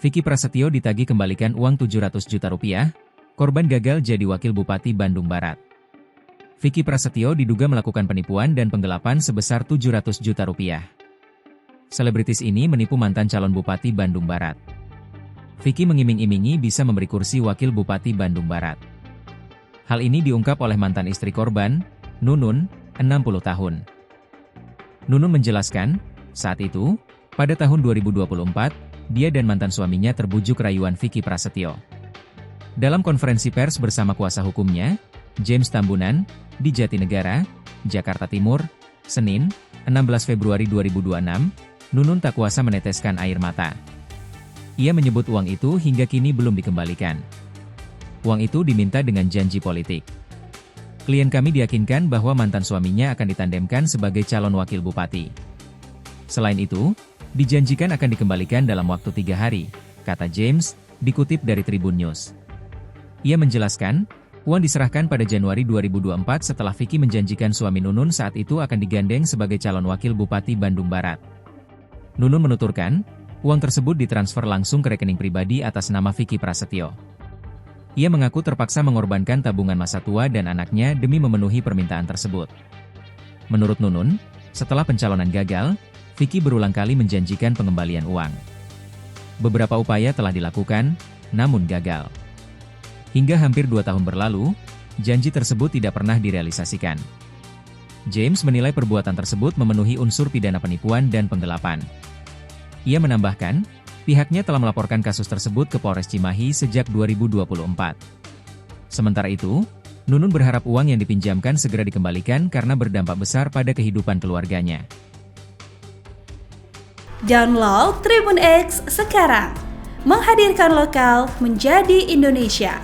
Vicky Prasetyo ditagih kembalikan uang 700 juta rupiah, korban gagal jadi wakil Bupati Bandung Barat. Vicky Prasetyo diduga melakukan penipuan dan penggelapan sebesar 700 juta rupiah. Selebritis ini menipu mantan calon Bupati Bandung Barat. Vicky mengiming-imingi bisa memberi kursi wakil Bupati Bandung Barat. Hal ini diungkap oleh mantan istri korban, Nunun, 60 tahun. Nunun menjelaskan, saat itu, pada tahun 2024, dia dan mantan suaminya terbujuk rayuan Vicky Prasetyo. Dalam konferensi pers bersama kuasa hukumnya, James Tambunan, di Jatinegara, Jakarta Timur, Senin, 16 Februari 2026, Nunun tak kuasa meneteskan air mata. Ia menyebut uang itu hingga kini belum dikembalikan. Uang itu diminta dengan janji politik. Klien kami diyakinkan bahwa mantan suaminya akan ditandemkan sebagai calon wakil bupati. Selain itu, dijanjikan akan dikembalikan dalam waktu 3 hari, kata James, dikutip dari Tribun News. Ia menjelaskan, uang diserahkan pada Januari 2024 setelah Vicky menjanjikan suami Nunun saat itu akan digandeng sebagai calon wakil Bupati Bandung Barat. Nunun menuturkan, uang tersebut ditransfer langsung ke rekening pribadi atas nama Vicky Prasetyo. Ia mengaku terpaksa mengorbankan tabungan masa tua dan anaknya demi memenuhi permintaan tersebut. Menurut Nunun, setelah pencalonan gagal, Vicky berulang kali menjanjikan pengembalian uang. Beberapa upaya telah dilakukan, namun gagal. Hingga hampir 2 tahun berlalu, janji tersebut tidak pernah direalisasikan. James menilai perbuatan tersebut memenuhi unsur pidana penipuan dan penggelapan. Ia menambahkan, pihaknya telah melaporkan kasus tersebut ke Polres Cimahi sejak 2024. Sementara itu, Nunun berharap uang yang dipinjamkan segera dikembalikan karena berdampak besar pada kehidupan keluarganya. Download Tribun X sekarang, menghadirkan lokal menjadi Indonesia.